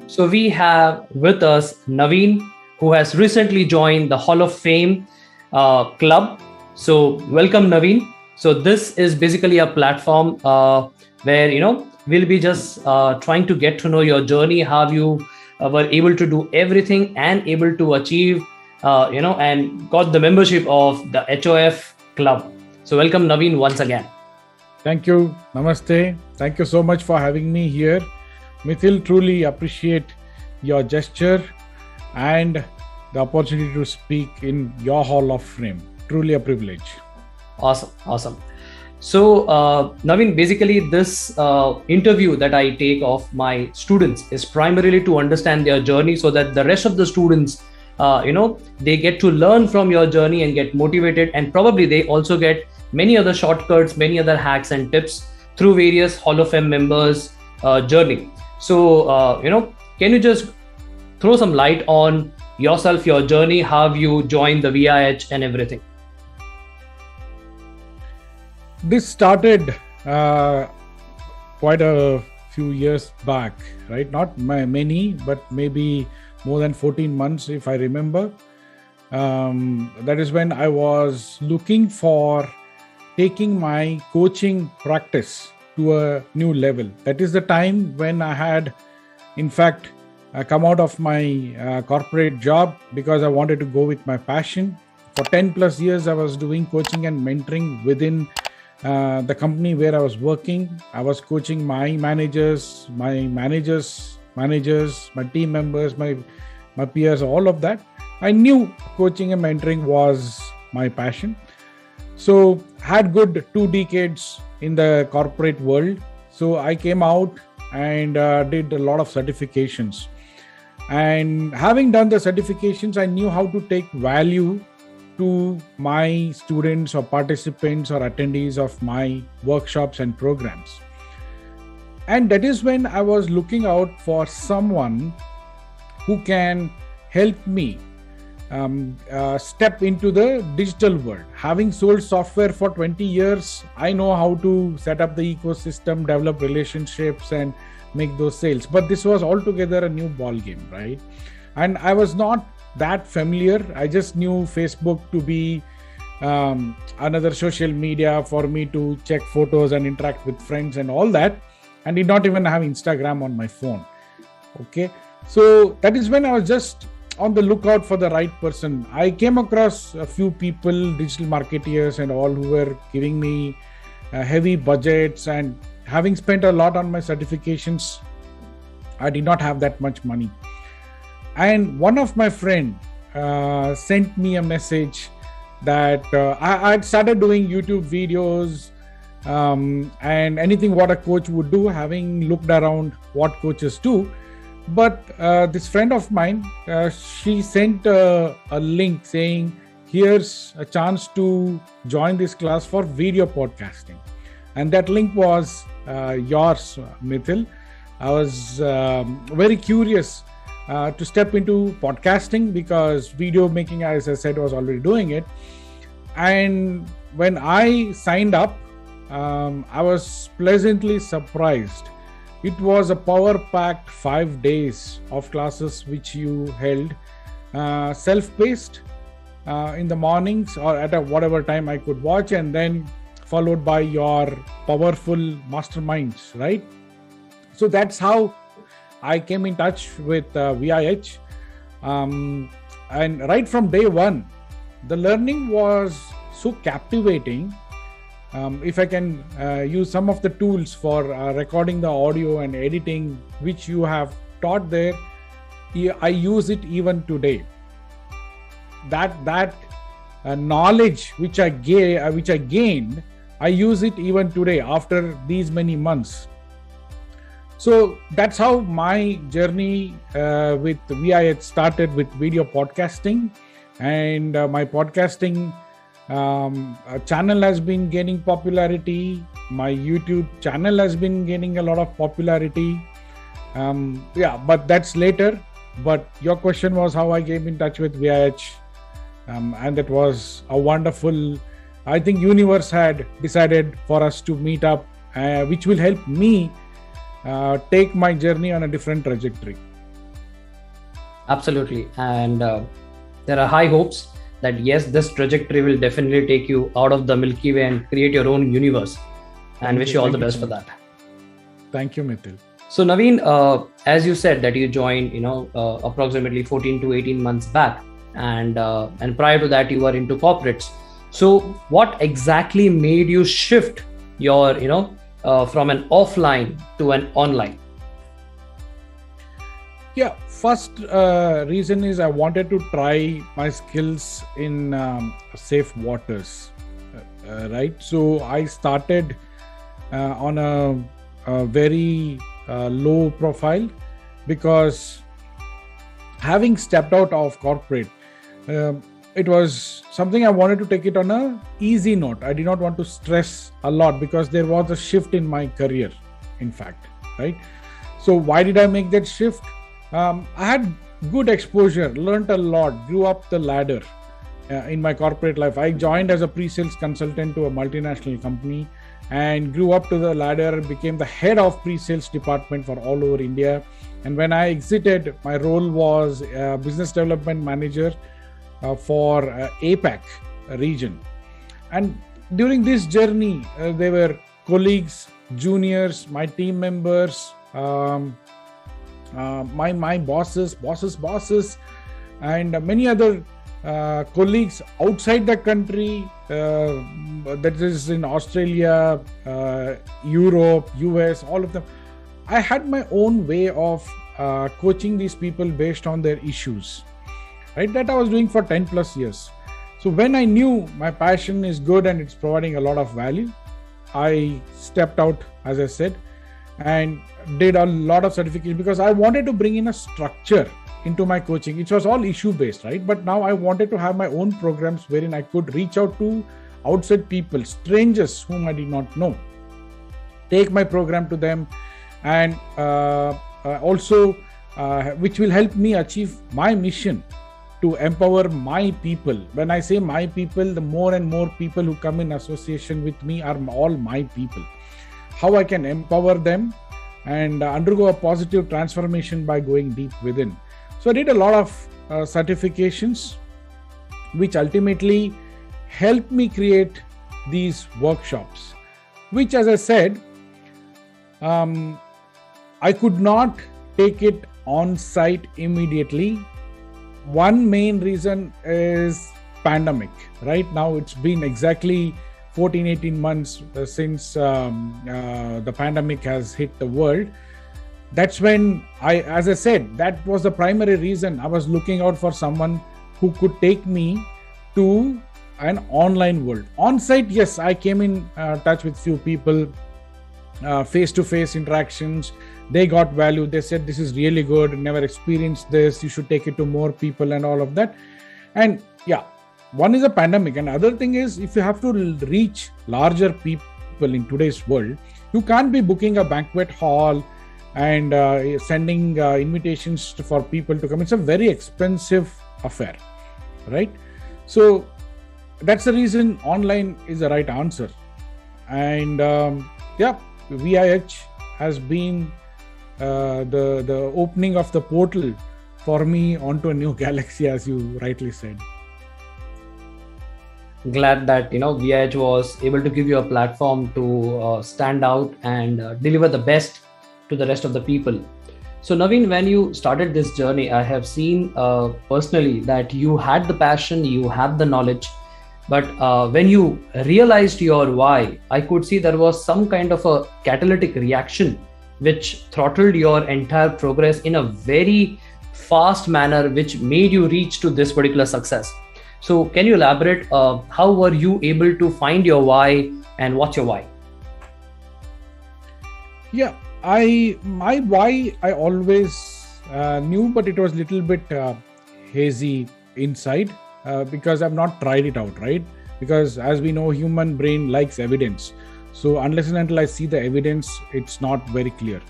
So we have with us Naveen, who has recently joined the Hall of Fame club. So welcome, Naveen. So this is basically a platform where we'll be just trying to get to know your journey, how you were able to do everything and able to achieve, and got the membership of the HOF club. So welcome, Naveen, once again. Thank you. Namaste. Thank you so much for having me here. Mitthyl, truly appreciate your gesture and the opportunity to speak in your Hall of Fame. Truly a privilege. Awesome. So, Naveen, basically, this interview that I take of my students is primarily to understand their journey so that the rest of the students, they get to learn from your journey and get motivated. And probably they also get many other shortcuts, many other hacks and tips through various Hall of Fame members' journey. So, can you just throw some light on yourself, your journey, how you joined the VIH and everything? This started quite a few years back, right? Not many, but maybe more than 14 months, if I remember. That is when I was looking for taking my coaching practice to a new level. That is the time when I had, in fact, come out of my corporate job because I wanted to go with my passion. For 10 plus years, I was doing coaching and mentoring within the company where I was working. I was coaching my managers, my team members, my peers, all of that. I knew coaching and mentoring was my passion. So had good 2 decades in the corporate world. So I came out and did a lot of certifications. And having done the certifications, I knew how to take value to my students or participants or attendees of my workshops and programs. And that is when I was looking out for someone who can help me step into the digital world. Having sold software for 20 years, I know how to set up the ecosystem, develop relationships, and make those sales. But this was altogether a new ball game, right? And I was not that familiar. I just knew Facebook to be another social media for me to check photos and interact with friends and all that, and did not even have Instagram on my phone. Okay, so that is when I was just on the lookout for the right person. I came across a few people, digital marketeers and all, who were giving me heavy budgets, and having spent a lot on my certifications, I did not have that much money. And one of my friend sent me a message that I had started doing YouTube videos and anything what a coach would do, having looked around what coaches do. But this friend of mine, she sent a link saying, here's a chance to join this class for video podcasting. And that link was yours, Mitthyl. I was very curious to step into podcasting because video making, as I said, was already doing it. And when I signed up, I was pleasantly surprised. It was a power-packed 5 days of classes which you held, self-paced in the mornings or at whatever time I could watch, and then followed by your powerful masterminds, right? So that's how I came in touch with VIH. And right from day one, the learning was so captivating. If I can use some of the tools for recording the audio and editing, which you have taught there, I use it even today. That knowledge which I gained, I use it even today after these many months. So that's how my journey with VIH started, with video podcasting, and my podcasting channel has been gaining popularity. My YouTube channel has been gaining a lot of popularity. But that's later. But your question was how I came in touch with VIH, and that was a wonderful, I think universe had decided for us to meet up, which will help me take my journey on a different trajectory. Absolutely. And there are high hopes that yes, this trajectory will definitely take you out of the Milky Way and create your own universe. And wish you all the best for that. Thank you, Mitthyl. So Naveen, as you said that you joined, approximately 14 to 18 months back, and prior to that you were into corporates. So what exactly made you shift your, from an offline to an online? Yeah, first reason is I wanted to try my skills in safe waters, right? So I started on a very low profile, because having stepped out of corporate, it was something I wanted to take it on a easy note. I did not want to stress a lot, because there was a shift in my career, in fact, right? So why did I make that shift? I had good exposure, learned a lot, grew up the ladder in my corporate life. I joined as a pre-sales consultant to a multinational company and grew up to the ladder, became the head of pre-sales department for all over India. And when I exited, my role was business development manager for APAC region. And during this journey, there were colleagues, juniors, my team members, my bosses, and many other colleagues outside the country, that is in Australia, Europe, US, all of them. I had my own way of coaching these people based on their issues, right? That I was doing for 10 plus years. So when I knew my passion is good and it's providing a lot of value, I stepped out, as I said, and did a lot of certification, because I wanted to bring in a structure into my coaching. It was all issue based, right? But now I wanted to have my own programs wherein I could reach out to outside people, strangers whom I did not know, take my program to them, and also which will help me achieve my mission to empower my people. When I say my people, the more and more people who come in association with me are all my people. How I can empower them and undergo a positive transformation by going deep within. So I did a lot of certifications, which ultimately helped me create these workshops, which, as I said, I could not take it on site immediately. One main reason is pandemic. Right now, it's been exactly 14-18 months since the pandemic has hit the world. That's when as I said, that was the primary reason I was looking out for someone who could take me to an online world. On site, yes, I came in touch with few people, face-to-face interactions. They got value. They said, this is really good, never experienced this, you should take it to more people and all of that. And yeah, one is a pandemic, and other thing is, if you have to reach larger people in today's world, you can't be booking a banquet hall and sending invitations for people to come. It's a very expensive affair, right? So that's the reason online is the right answer. And VIH has been the opening of the portal for me onto a new galaxy, as you rightly said. Glad that VIH was able to give you a platform to stand out and deliver the best to the rest of the people. So Naveen, when you started this journey, I have seen personally that you had the passion, you had the knowledge, but when you realized your why, I could see there was some kind of a catalytic reaction which throttled your entire progress in a very fast manner, which made you reach to this particular success. So can you elaborate, how were you able to find your why and what's your why? Yeah, my why I always knew, but it was a little bit hazy inside because I've not tried it out, right? Because as we know, human brain likes evidence. So unless and until I see the evidence, it's not very clear.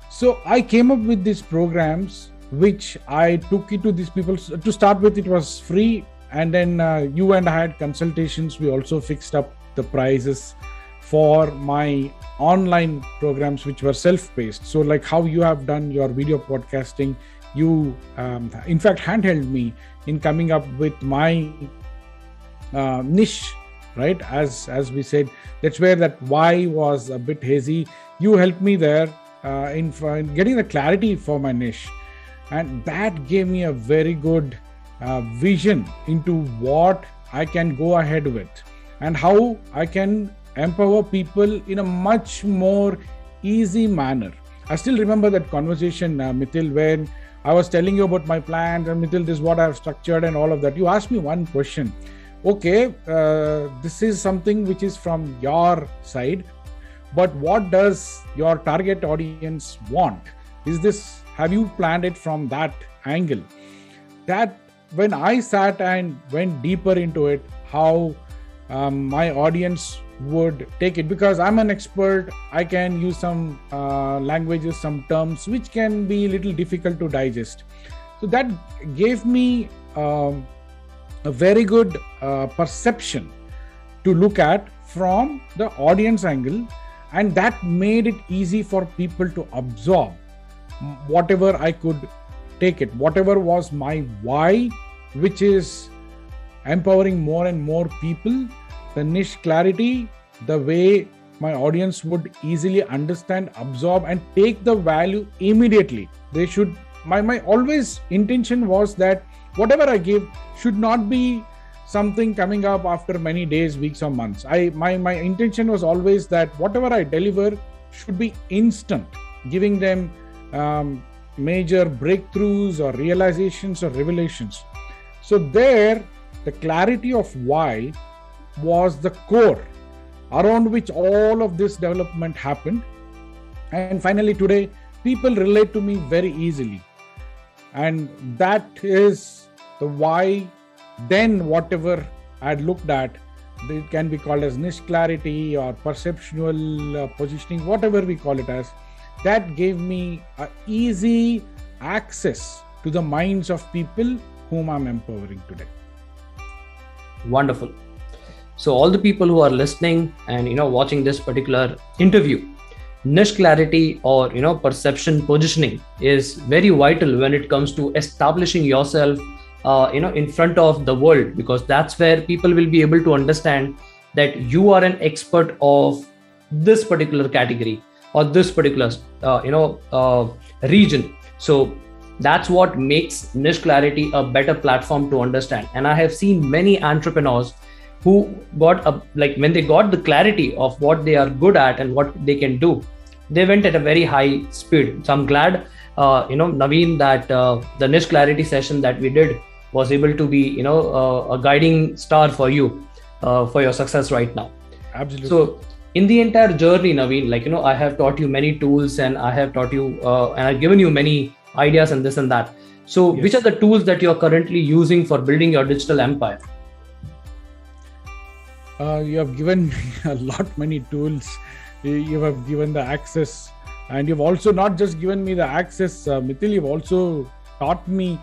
So I came up with these programs, which I took it to these people. To start with, it was free. And then you and I had consultations. We also fixed up the prices for my online programs, which were self-paced. So like how you have done your video podcasting, you in fact handheld me in coming up with my niche, right? As we said, that's where that why was a bit hazy. You helped me there in getting the clarity for my niche, and that gave me a very good vision into what I can go ahead with and how I can empower people in a much more easy manner. I still remember that conversation, Mitthyl, when I was telling you about my plans, and Mitthyl, this is what I've structured and all of that. You asked me one question. Okay, this is something which is from your side, but what does your target audience want? Have you planned it from that angle? That when I sat and went deeper into it, how my audience would take it, because I'm an expert, I can use some languages, some terms which can be a little difficult to digest. So that gave me a very good perception to look at from the audience angle, and that made it easy for people to absorb whatever I could take it, whatever was my why, which is empowering more and more people, the niche clarity, the way my audience would easily understand, absorb, and take the value immediately. They should, my always intention was that whatever I give should not be something coming up after many days, weeks, or months. My intention was always that whatever I deliver should be instant, giving them major breakthroughs or realizations or revelations. So there, the clarity of why was the core around which all of this development happened. And finally today, people relate to me very easily. And that is the why. Then whatever I had looked at, it can be called as niche clarity or perceptual positioning, whatever we call it as, that gave me an easy access to the minds of people whom I'm empowering today. Wonderful. So all the people who are listening and watching this particular interview, niche clarity or perception positioning is very vital when it comes to establishing yourself in front of the world, because that's where people will be able to understand that you are an expert of this particular category or this particular region. So that's what makes niche clarity a better platform to understand. And I have seen many entrepreneurs who got when they got the clarity of what they are good at and what they can do, they went at a very high speed. So I'm glad Naveen, that the niche clarity session that we did was able to be a guiding star for you for your success right now. Absolutely. So in the entire journey, Naveen, I have taught you many tools, and I have taught you and I've given you many ideas and this and that. So yes, which are the tools that you're currently using for building your digital empire? You have given me many tools. You have given the access, and you've also not just given me the access, Mitthyl, you've also taught me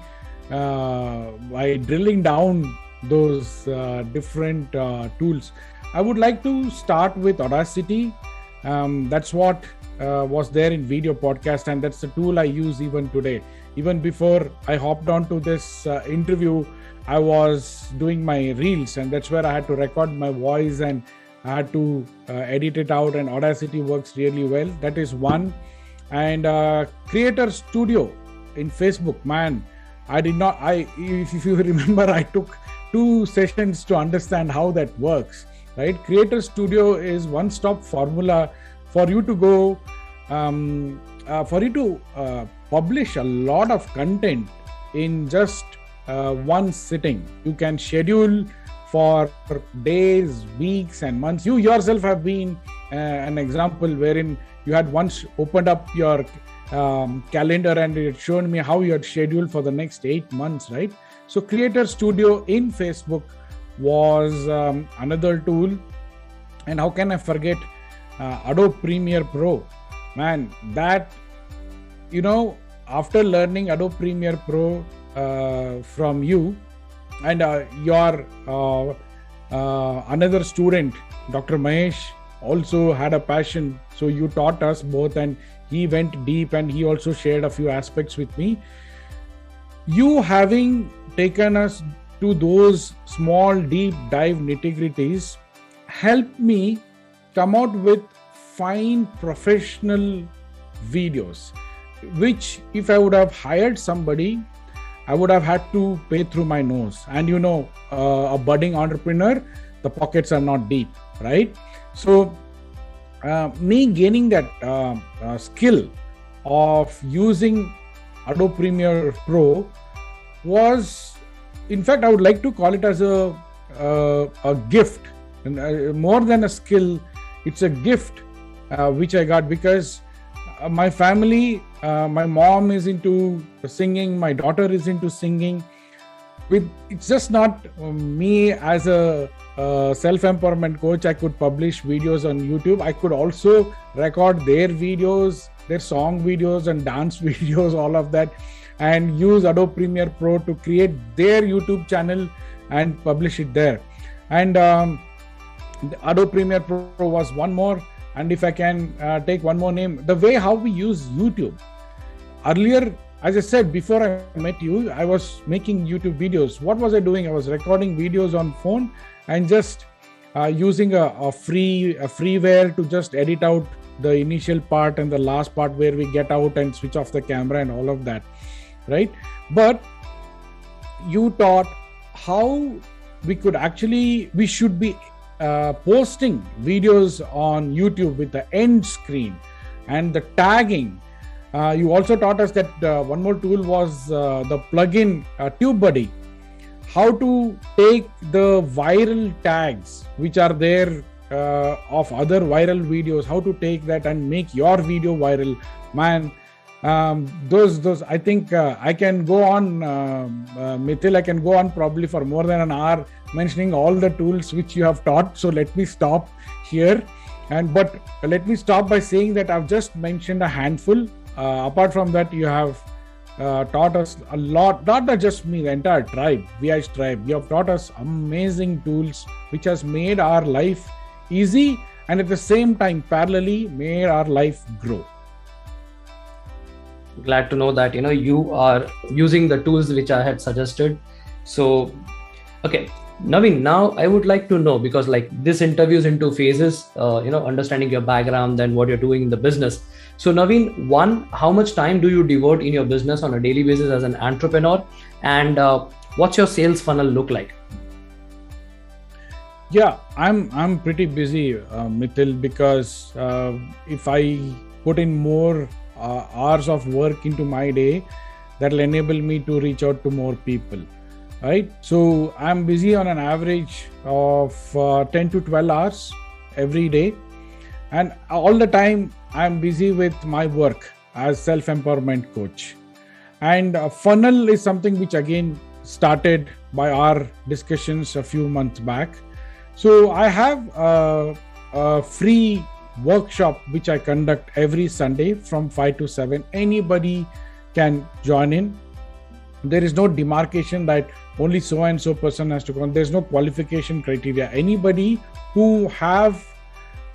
by drilling down those different tools. I would like to start with Audacity. That's what was there in video podcast, and that's the tool I use even today. Even before I hopped onto this interview, I was doing my reels, and that's where I had to record my voice and I had to edit it out, and Audacity works really well. That is one. And Creator Studio in Facebook, man, if you remember, I took 2 sessions to understand how that works, right? Creator Studio is one-stop formula for you to go, for you to publish a lot of content in just one sitting. You can schedule for days, weeks, and months. You yourself have been an example wherein you had once opened up your calendar and it showed me how you had scheduled for the next 8 months, right? So Creator Studio in Facebook was another tool. And how can I forget Adobe Premiere Pro? Man, that, after learning Adobe Premiere Pro from you and your another student, Dr. Mahesh, also had a passion. So you taught us both, and he went deep and he also shared a few aspects with me. you having taken us to those small deep dive nitty-gritties helped me come out with fine professional videos, which if I would have hired somebody, I would have had to pay through my nose. And a budding entrepreneur, the pockets are not deep, right? So me gaining that skill of using Adobe Premiere Pro was, in fact, I would like to call it as a gift, and more than a skill, it's a gift which I got, because my family, my mom is into singing, my daughter is into singing. It's just not me as a self-empowerment coach. I could publish videos on YouTube. I could also record their videos, their song videos and dance videos, all of that, and use Adobe Premiere Pro to create their YouTube channel and publish it there. And Adobe Premiere Pro was one more. And if I can take one more name, the way how we use YouTube. Earlier, as I said, before I met you, I was making YouTube videos. What was I doing? I was recording videos on phone and just using a freeware to just edit out the initial part and the last part where we get out and switch off the camera and all of that, right? But you taught how we should be posting videos on YouTube with the end screen and the tagging. You also taught us that one more tool was the plugin TubeBuddy. How to take the viral tags which are there of other viral videos, how to take that and make your video viral. Man, those I think I can go on, Mitthyl, I can go on probably for more than an hour mentioning all the tools which you have taught. So let me stop here. But let me stop by saying that I've just mentioned a handful. Apart from that, you have taught us a lot, not just me, the entire tribe, VI's tribe. You have taught us amazing tools which has made our life easy and at the same time parallelly made our life grow. Glad to know that you are using the tools which I had suggested. So okay, Naveen, now I would like to know, because like this interview is into phases, understanding your background and what you're doing in the business. So Naveen, one, how much time do you devote in your business on a daily basis as an entrepreneur, and what's your sales funnel look like? Yeah, I'm pretty busy, Mitthyl, because if I put in more hours of work into my day, that'll enable me to reach out to more people, right? So I'm busy on an average of 10 to 12 hours every day, and all the time I'm busy with my work as self-empowerment coach. And funnel is something which again started by our discussions a few months back. So I have a free workshop which I conduct every Sunday from 5 to 7. Anybody can join in. There is no demarcation that only so and so person has to come. There's no qualification criteria. Anybody who have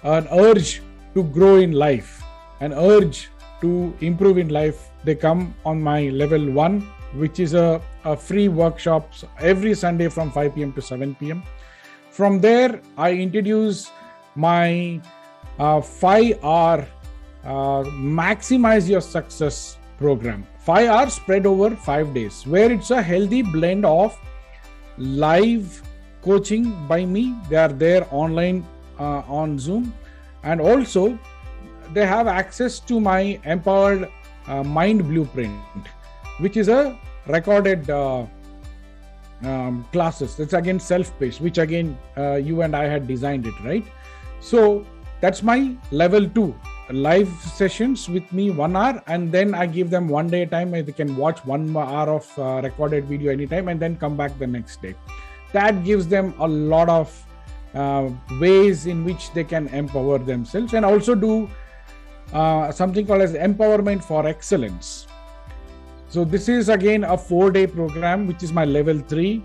an urge to grow in life, an urge to improve in life, they come on my level 1, which is a free workshop every Sunday from 5 p.m. to 7 p.m. From there, I introduce my 5-hour maximize your success program. 5 hours spread over 5 days, where it's a healthy blend of live coaching by me. They are there online on Zoom, and also they have access to my Empowered Mind Blueprint, which is a recorded classes. It's again self-paced, which again you and I had designed it, right? So that's my level 2, live sessions with me 1 hour, and then I give them 1 day time. They can watch 1 hour of recorded video anytime and then come back the next day. That gives them a lot of ways in which they can empower themselves, and also do something called as Empowerment for Excellence. So this is again a 4-day program, which is my level 3.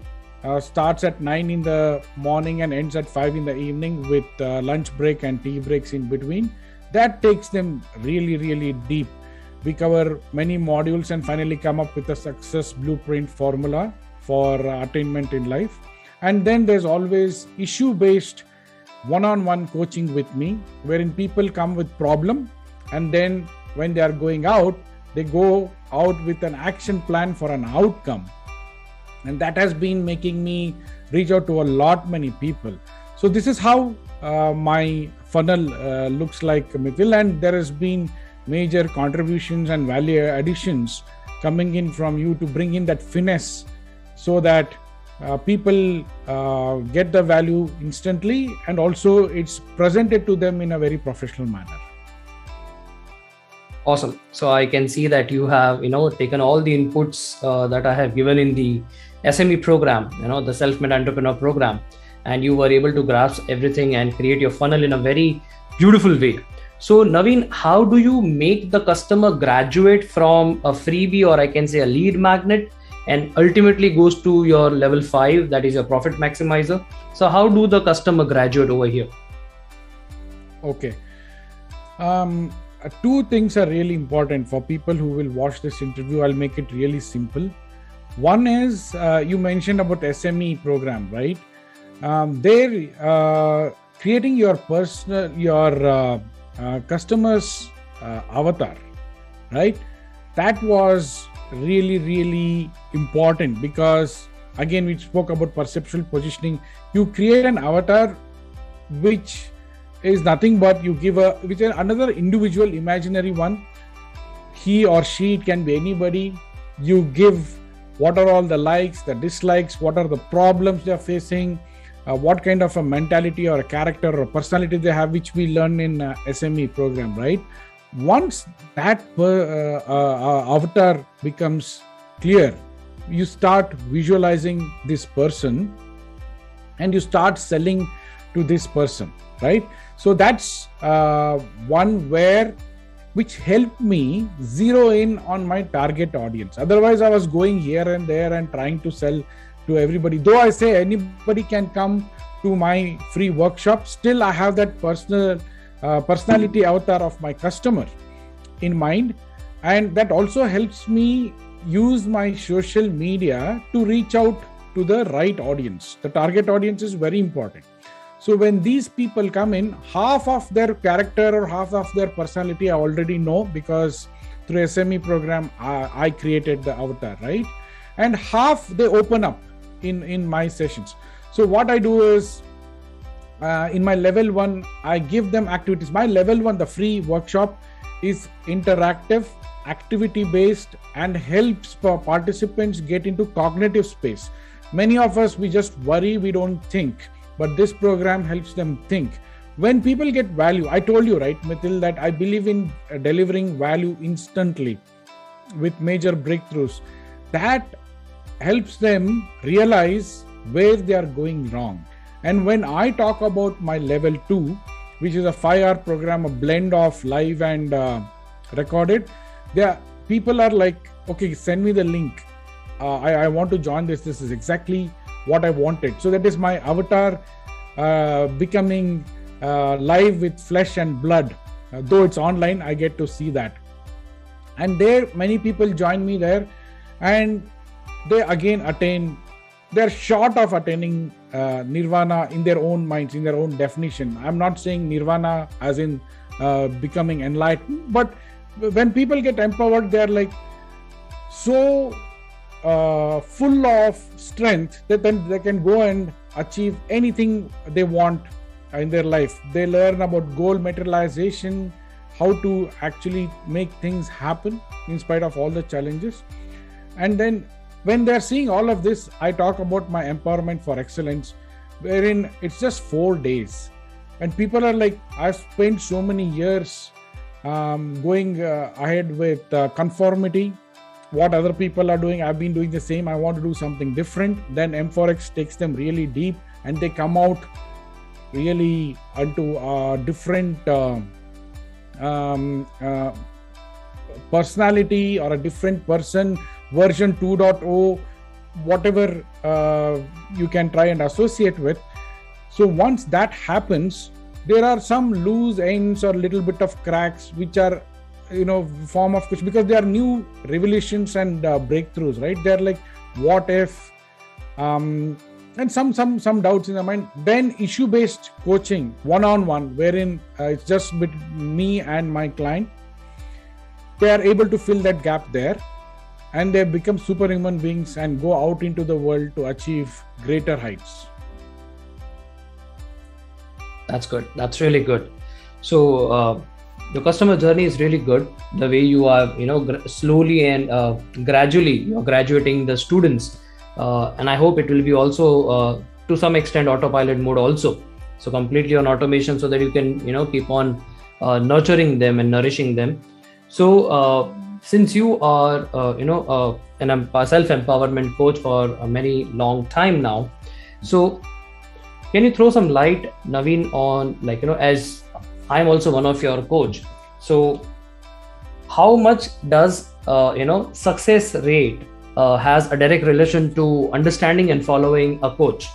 Starts at 9 in the morning and ends at 5 in the evening, with lunch break and tea breaks in between. That takes them really, really deep. we cover many modules and finally come up with a success blueprint formula for attainment in life. And then there's always issue-based one-on-one coaching with me, wherein people come with problem, and then when they are going out, they go out with an action plan for an outcome. And that has been making me reach out to a lot many people. So this is how my funnel looks like, Mitthyl, and there has been major contributions and value additions coming in from you to bring in that finesse so that people get the value instantly, and also it's presented to them in a very professional manner. Awesome. So I can see that you have, taken all the inputs that I have given in the SME program, the Self-Made Entrepreneur program, and you were able to grasp everything and create your funnel in a very beautiful way. So Naveen, how do you make the customer graduate from a freebie, or I can say a lead magnet, and ultimately goes to your level 5, that is your profit maximizer? So how do the customer graduate over here? Okay. Two things are really important for people who will watch this interview. I'll make it really simple. One is, you mentioned about SME program, right? They're creating your customer's avatar, right? That was really, really important, because again, we spoke about perceptual positioning. You create an avatar which is nothing but you give another individual imaginary one. He or she, it can be anybody. You give what are all the likes, the dislikes, what are the problems they are facing, what kind of a mentality or a character or personality they have, which we learn in SME program, right? Once that avatar becomes clear, you start visualizing this person and you start selling to this person, right? So that's one which helped me zero in on my target audience. Otherwise, I was going here and there and trying to sell to everybody. Though I say anybody can come to my free workshop, still I have that personality avatar of my customer in mind. And that also helps me use my social media to reach out to the right audience. The target audience is very important. So when these people come in, half of their character or half of their personality I already know, because through SME program, I created the avatar, right? And half they open up in my sessions. So what I do is, in my level 1, I give them activities. My level 1, the free workshop, is interactive, activity based, and helps participants get into cognitive space. Many of us, we just worry, we don't think. But this program helps them think. When people get value, I told you, right, Mitthyl, that I believe in delivering value instantly with major breakthroughs. That helps them realize where they are going wrong. And when I talk about my level 2, which is a 5-hour program, a blend of live and recorded, people are like, okay, send me the link. I want to join this. This is exactly what I wanted. So that is my avatar becoming live with flesh and blood. Though it's online, I get to see that. And there, many people join me there, and they again they're short of attaining nirvana in their own minds, in their own definition. I'm not saying nirvana as in becoming enlightened, but when people get empowered, they're like so full of strength that then they can go and achieve anything they want in their life. They learn about goal materialization, how to actually make things happen in spite of all the challenges. And then when they're seeing all of this, I talk about my empowerment for excellence, wherein it's just 4 days. And people are like, I've spent so many years going ahead with conformity, what other people are doing. I've been doing the same. I want to do something different. Then M4X takes them really deep, and they come out really onto a different personality or a different person, version 2.0, whatever you can try and associate with. So once that happens, there are some loose ends or little bit of cracks which are form of coaching, because there are new revelations and breakthroughs, right? They're like, what if, and some doubts in the mind. Then issue-based coaching, one-on-one, wherein it's just between me and my client. They are able to fill that gap there, and they become superhuman beings and go out into the world to achieve greater heights. That's good. That's really good. So your customer journey is really good. The way you are, slowly and gradually you're graduating the students, and I hope it will be also to some extent autopilot mode also. So completely on automation, so that you can keep on nurturing them and nourishing them. So since you are and I'm a self-empowerment coach for a many long time now, so can you throw some light, Naveen, on as I'm also one of your coach, so how much does success rate has a direct relation to understanding and following a coach?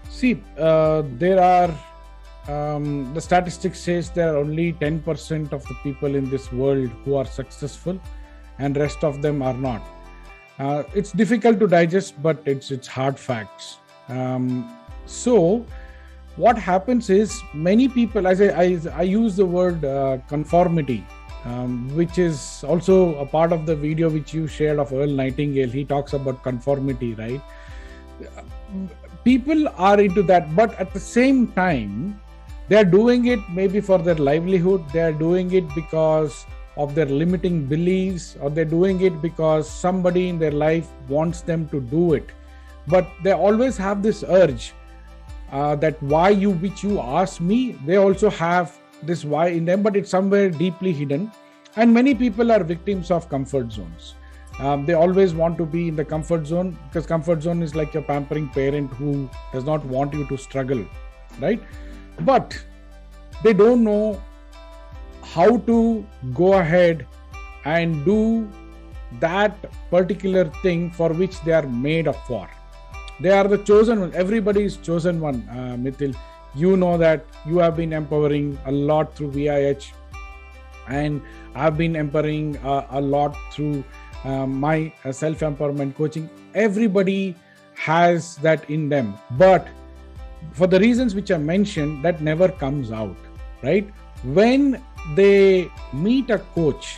See, there are the statistics says there are only 10% of the people in this world who are successful, and rest of them are not. It's difficult to digest, but it's hard facts. So what happens is, many people, as I use the word conformity, which is also a part of the video which you shared of Earl Nightingale. He talks about conformity, right? People are into that, but at the same time, they are doing it maybe for their livelihood. They are doing it because of their limiting beliefs, or they're doing it because somebody in their life wants them to do it. But they always have this urge that why which you ask me, they also have this why in them, but it's somewhere deeply hidden. And many people are victims of comfort zones. They always want to be in the comfort zone, because comfort zone is like your pampering parent who does not want you to struggle, right? But they don't know how to go ahead and do that particular thing for which they are made up for. They are the chosen one. Everybody is chosen one, Mitthyl. You know that you have been empowering a lot through VIH, and I've been empowering a lot through my self-empowerment coaching. Everybody has that in them, but for the reasons which I mentioned, that never comes out, right? When they meet a coach,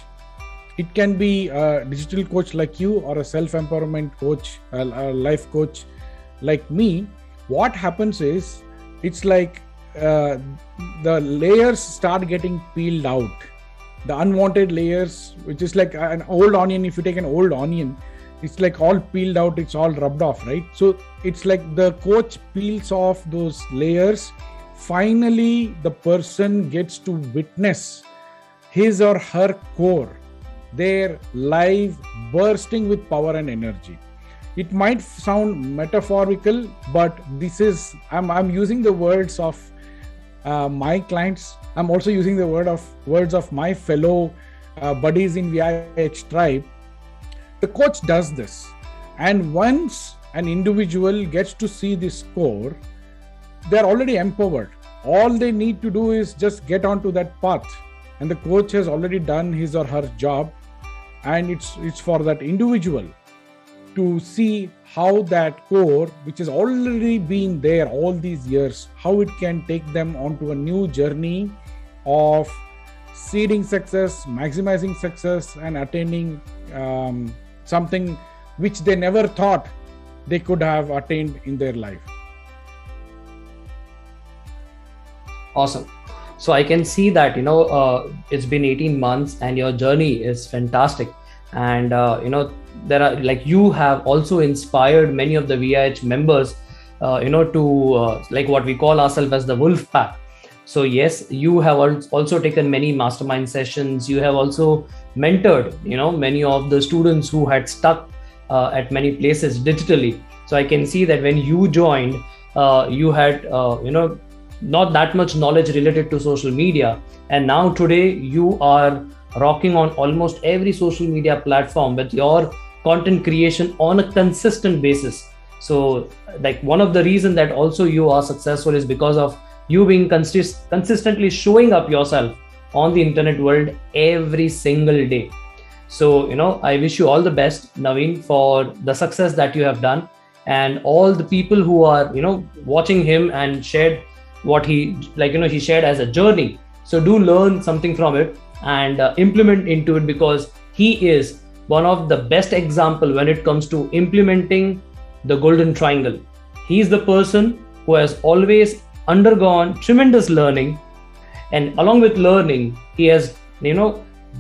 it can be a digital coach like you, or a self-empowerment coach, a life coach like me. What happens is, it's like the layers start getting peeled out. The unwanted layers, which is like an old onion. If you take an old onion, it's like all peeled out, it's all rubbed off, right? So it's like the coach peels off those layers. Finally, the person gets to witness his or her core, their life bursting with power and energy. It might sound metaphorical, but this is, I'm using the words of my clients. I'm also using the words of my fellow buddies in VIH tribe. The coach does this, and once an individual gets to see this core, they're already empowered. All they need to do is just get onto that path, and the coach has already done his or her job. And it's for that individual to see how that core, which has already been there all these years, how it can take them onto a new journey of seeding success, maximizing success, and attaining something which they never thought they could have attained in their life. Awesome. So I can see that, it's been 18 months and your journey is fantastic. And, there are, like, you have also inspired many of the VIH members, to like what we call ourselves as the wolf pack. So yes, you have also taken many mastermind sessions. You have also mentored, many of the students who had stuck at many places digitally. So I can see that when you joined, you had, not that much knowledge related to social media. And now today you are rocking on almost every social media platform with your content creation on a consistent basis. So like one of the reasons that also you are successful is because of you being consistently showing up yourself on the internet world every single day. So, I wish you all the best, Naveen, for the success that you have done, and all the people who are, watching him and shared what he, he shared as a journey. So do learn something from it and implement into it, because he is one of the best example when it comes to implementing the golden triangle. He is the person who has always undergone tremendous learning, and along with learning, he has,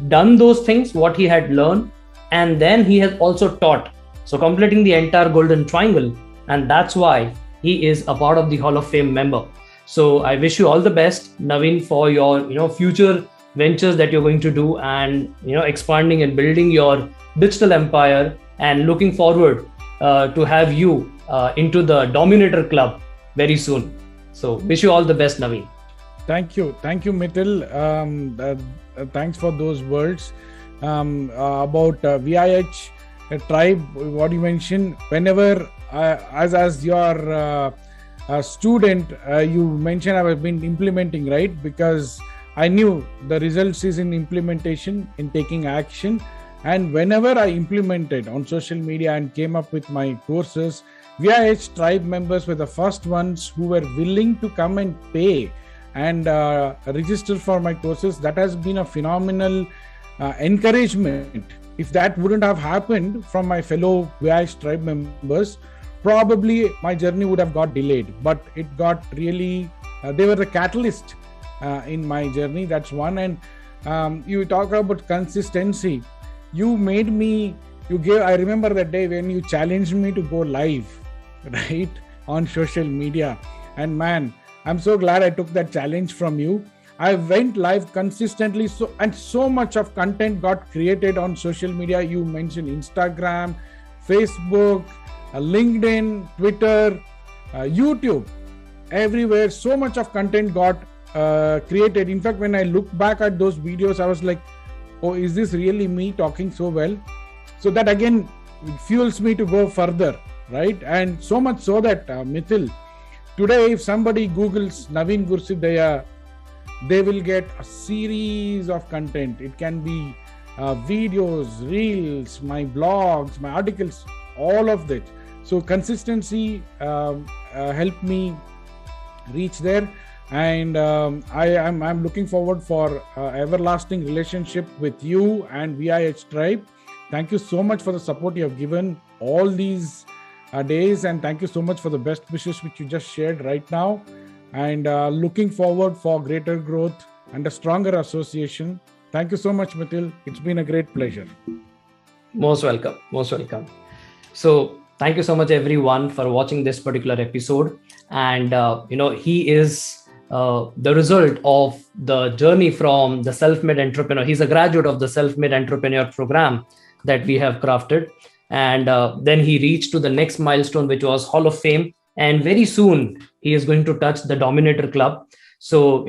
done those things what he had learned, and then he has also taught, so completing the entire golden triangle. And that's why he is a part of the Hall of Fame member. So I wish you all the best, Naveen, for your future ventures that you're going to do, and expanding and building your digital empire, and looking forward to have you into the Dominator Club very soon. So wish you all the best, Naveen. Thank you, Mitthyl. Thanks for those words about VIH tribe. What you mentioned, whenever as your student, you mentioned I have been implementing, right? Because I knew the results is in implementation, in taking action. And whenever I implemented on social media and came up with my courses, VIH tribe members were the first ones who were willing to come and pay and register for my courses. That has been a phenomenal encouragement. If that wouldn't have happened from my fellow VIH tribe members, probably my journey would have got delayed. But it got really, they were the catalyst in my journey. That's one. And you talk about consistency. You made me, I remember that day when you challenged me to go live, right, on social media. And man, I'm so glad I took that challenge from you. I went live consistently, so much of content got created on social media. You mentioned Instagram, Facebook, LinkedIn, Twitter, YouTube, everywhere. So much of content got created. In fact, when I look back at those videos, I was like, oh, is this really me talking so well? So that again fuels me to go further, right? And so much so that Mitthyl, today, if somebody Googles Naveen Gurusiddaiah, they will get a series of content. It can be videos, reels, my blogs, my articles, all of that. So consistency helped me reach there. And I'm looking forward for everlasting relationship with you and VIH tribe. Thank you so much for the support you have given all these days, and thank you so much for the best wishes which you just shared right now. And looking forward for greater growth and a stronger association. Thank you so much, Mitthyl. It's been a great pleasure. Most welcome. Most welcome. So thank you so much, everyone, for watching this particular episode. And he is the result of the journey from the self-made entrepreneur. He's a graduate of the self-made entrepreneur program that we have crafted. And then he reached to the next milestone, which was Hall of Fame. And very soon he is going to touch the Dominator Club. So,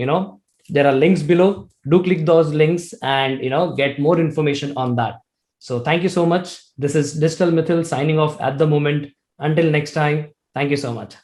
there are links below. Do click those links and, get more information on that. So thank you so much. This is Digital Mitthyl signing off at the moment. Until next time, thank you so much.